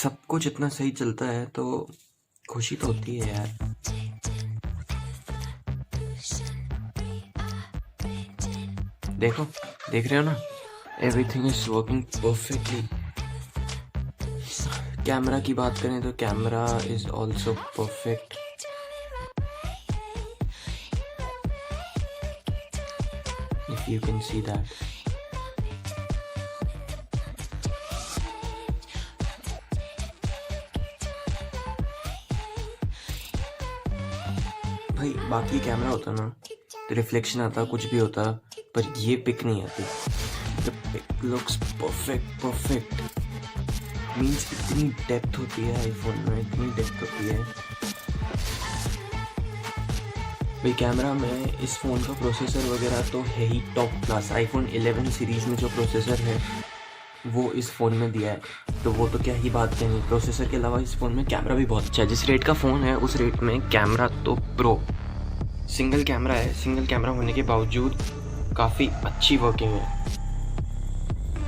सब कुछ इतना सही चलता है तो खुशी तो होती है यार। देखो, देख रहे हो ना, everything is working perfectly. Camera की बात करें तो camera is also perfect. If you can see that. भाई बाकी कैमरा होता ना तो रिफ्लेक्शन आता, कुछ भी होता, पर ये पिक नहीं आती। The pic looks perfect. Means इतनी डेप्थ होती है आईफोन में, इतनी डेप्थ होती है भाई। कैमरा में इस फ़ोन का प्रोसेसर वगैरह तो है ही टॉप क्लास। आईफोन 11 सीरीज़ में जो प्रोसेसर है वो इस फ़ोन में दिया है, तो वो तो क्या ही बात कहनी। प्रोसेसर के अलावा इस फ़ोन में कैमरा भी बहुत अच्छा है। जिस रेट का फ़ोन है उस रेट में कैमरा तो प्रो। सिंगल कैमरा है, सिंगल कैमरा होने के बावजूद काफ़ी अच्छी वर्किंग है।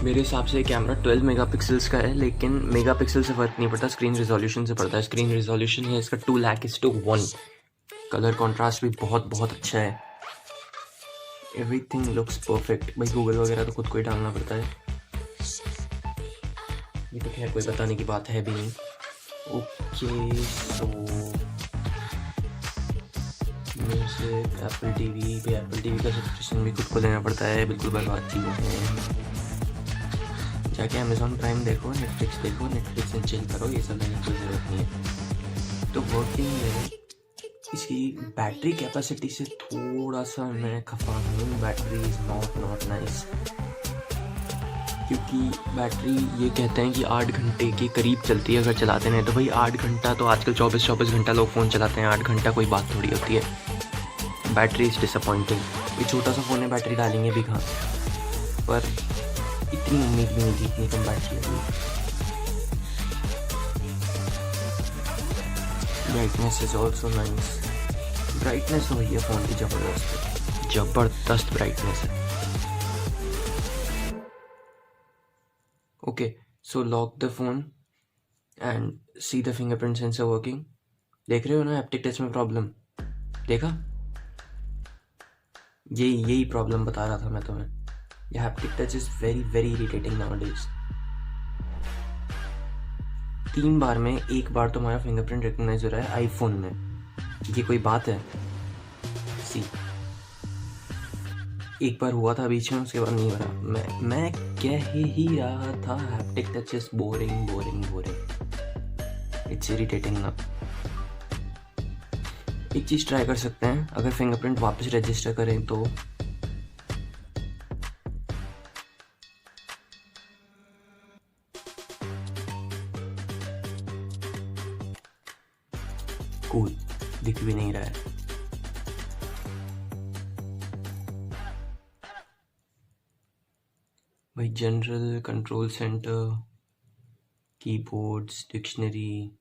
मेरे हिसाब से कैमरा 12 मेगापिक्सल्स का है, लेकिन मेगापिक्सल से फ़र्क नहीं पड़ता, स्क्रीन रिजोल्यूशन से पड़ता है। स्क्रीन रिजोल्यूशन है इसका 2:1। कलर कॉन्ट्रास्ट भी बहुत अच्छा है। Everything looks perfect. भाई गूगल वगैरह तो खुद को ही डालना पड़ता है, ये तो खैर कोई बताने की बात है भी नहीं। ओके, सो म्यूजिक, एप्पल टीवी का सब्सक्रिप्शन भी खुद को लेना पड़ता है, बिल्कुल बर्बाद चीज़ें हैं। जाके अमेज़ॉन प्राइम देखो, नेटफ्लिक्स देखो, नेटफ्लिक्स से चिल करो, ये सब लेने की कोई ज़रूरत नहीं है। तो वर्किंग है। इसकी बैटरी कैपेसिटी से थोड़ा सा मैं खफा हूँ। बैटरी इज़ नॉट नाइस, क्योंकि बैटरी ये कहते हैं कि 8 घंटे के करीब चलती है अगर चलाते हैं। तो भाई 8 घंटा तो आजकल 24 घंटा लोग फ़ोन चलाते हैं, 8 घंटा कोई बात थोड़ी होती है। Battery is disappointing. ये छोटा सा फ़ोन है, बैटरी डालेंगे भी कहाँ, पर इतनी उम्मीद भी नहीं थी, इतनी कम बैटरी है। Brightness is also nice. Brightness तो भैया फ़ोन की ज़बरदस्त ब्राइटनेस है। Okay, so lock the phone and see the fingerprint sensor working. देख रहे हो ना हैप्टिक टच में प्रॉब्लम, देखा? यही प्रॉब्लम बता रहा था मैं तुम्हें। ये haptic touch is very irritating nowadays. 3 बार में 1 बार तुम्हारा फिंगरप्रिंट रिकॉग्नाइज हो रहा है आईफोन में, ये कोई बात है? सी, एक बार हुआ था बीच में, उसके बाद नहीं हो रहा। मैं कह ही रहा था haptic touch is boring. It's irritating ना। एक चीज़ ट्राई कर सकते हैं, अगर फिंगरप्रिंट वापस रजिस्टर करें तो कूल, दिख भी नहीं रहा है। भाई general control centre, keyboards, dictionary,